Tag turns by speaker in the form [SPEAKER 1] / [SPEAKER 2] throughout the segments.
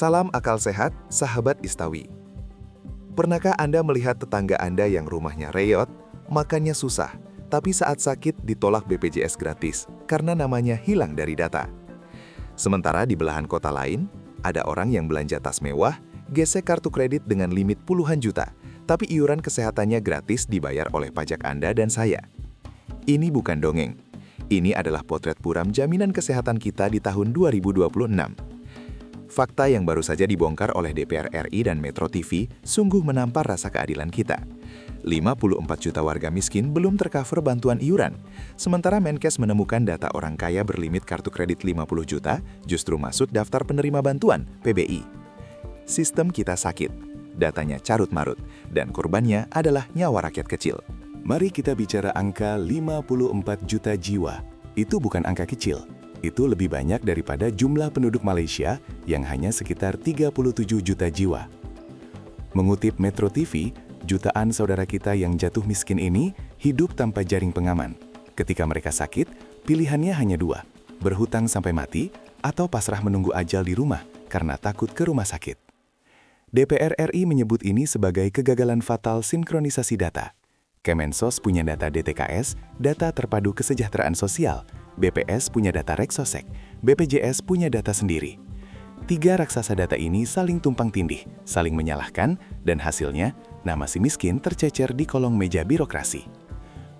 [SPEAKER 1] Salam akal sehat, sahabat Istawi. Pernahkah Anda melihat tetangga Anda yang rumahnya reot, makannya susah, tapi saat sakit ditolak BPJS gratis karena namanya hilang dari data? Sementara di belahan kota lain, ada orang yang belanja tas mewah, gesek kartu kredit dengan limit puluhan juta, tapi iuran kesehatannya gratis dibayar oleh pajak Anda dan saya. Ini bukan dongeng. Ini adalah potret buram jaminan kesehatan kita di tahun 2026. Fakta yang baru saja dibongkar oleh DPR RI dan Metro TV sungguh menampar rasa keadilan kita. 54 juta warga miskin belum tercover bantuan iuran, sementara Menkes menemukan data orang kaya berlimit kartu kredit 50 juta justru masuk daftar penerima bantuan PBI. Sistem kita sakit, datanya carut-marut, dan korbannya adalah nyawa rakyat kecil.
[SPEAKER 2] Mari kita bicara angka 54 juta jiwa. Itu bukan angka kecil. Itu lebih banyak daripada jumlah penduduk Malaysia yang hanya sekitar 37 juta jiwa. Mengutip Metro TV, jutaan saudara kita yang jatuh miskin ini hidup tanpa jaring pengaman. Ketika mereka sakit, pilihannya hanya dua, berhutang sampai mati atau pasrah menunggu ajal di rumah karena takut ke rumah sakit. DPR RI menyebut ini sebagai kegagalan fatal sinkronisasi data. Kemensos punya data DTKS, data terpadu kesejahteraan sosial, BPS punya data Reksosek, BPJS punya data sendiri. Tiga raksasa data ini saling tumpang tindih, saling menyalahkan, dan hasilnya, nama si miskin tercecer di kolong meja birokrasi.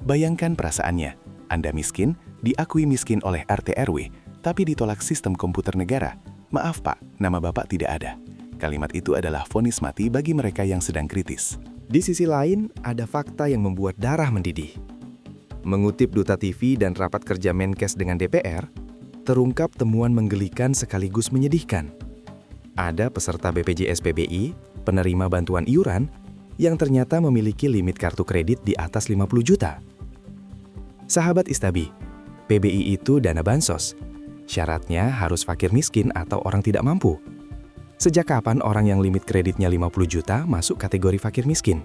[SPEAKER 2] Bayangkan perasaannya, Anda miskin, diakui miskin oleh RT RW, tapi ditolak sistem komputer negara. Maaf Pak, nama Bapak tidak ada. Kalimat itu adalah vonis mati bagi mereka yang sedang kritis.
[SPEAKER 3] Di sisi lain, ada fakta yang membuat darah mendidih. Mengutip Duta TV dan rapat kerja Menkes dengan DPR, terungkap temuan menggelikan sekaligus menyedihkan. Ada peserta BPJS PBI, penerima bantuan iuran, yang ternyata memiliki limit kartu kredit di atas 50 juta. Sahabat Istabi, PBI itu dana bansos. Syaratnya harus fakir miskin atau orang tidak mampu. Sejak kapan orang yang limit kreditnya 50 juta masuk kategori fakir miskin?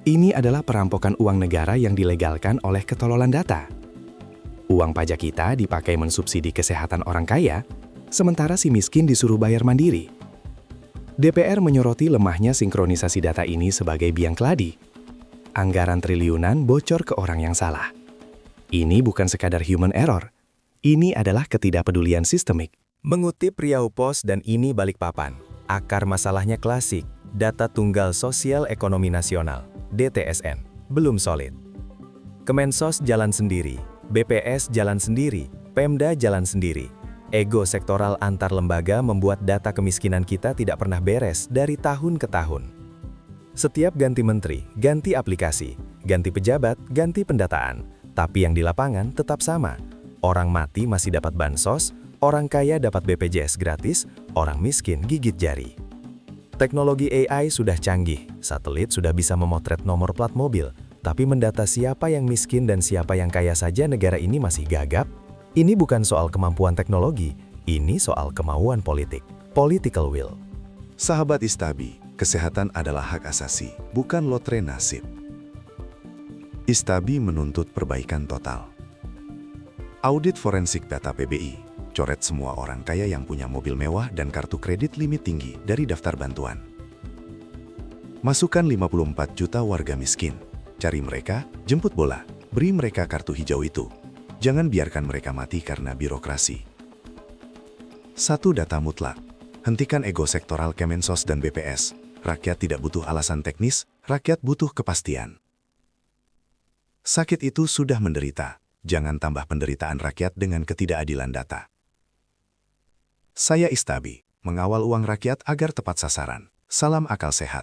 [SPEAKER 3] Ini adalah perampokan uang negara yang dilegalkan oleh ketololan data. Uang pajak kita dipakai mensubsidi kesehatan orang kaya, sementara si miskin disuruh bayar mandiri. DPR menyoroti lemahnya sinkronisasi data ini sebagai biang keladi. Anggaran triliunan bocor ke orang yang salah. Ini bukan sekadar human error. Ini adalah ketidakpedulian sistemik.
[SPEAKER 4] Mengutip Riau Pos dan Ini Balikpapan, akar masalahnya klasik, data tunggal sosial ekonomi nasional. DTSN, belum solid. Kemensos jalan sendiri, BPS jalan sendiri, Pemda jalan sendiri. Ego sektoral antar lembaga membuat data kemiskinan kita tidak pernah beres dari tahun ke tahun. Setiap ganti menteri, ganti aplikasi, ganti pejabat, ganti pendataan. Tapi yang di lapangan tetap sama. Orang mati masih dapat bansos, orang kaya dapat BPJS gratis, orang miskin gigit jari. Teknologi AI sudah canggih, satelit sudah bisa memotret nomor plat mobil, tapi mendata siapa yang miskin dan siapa yang kaya saja negara ini masih gagap. Ini bukan soal kemampuan teknologi, ini soal kemauan politik, political will.
[SPEAKER 1] Sahabat Istabi, kesehatan adalah hak asasi, bukan lotre nasib. Istabi menuntut perbaikan total. Audit forensik data PBI. Coret semua orang kaya yang punya mobil mewah dan kartu kredit limit tinggi dari daftar bantuan. Masukkan 54 juta warga miskin. Cari mereka, jemput bola, beri mereka kartu hijau itu. Jangan biarkan mereka mati karena birokrasi. Satu data mutlak. Hentikan ego sektoral Kemensos dan BPS. Rakyat tidak butuh alasan teknis, rakyat butuh kepastian. Sakit itu sudah menderita. Jangan tambah penderitaan rakyat dengan ketidakadilan data. Saya Istabi, mengawal uang rakyat agar tepat sasaran. Salam akal sehat.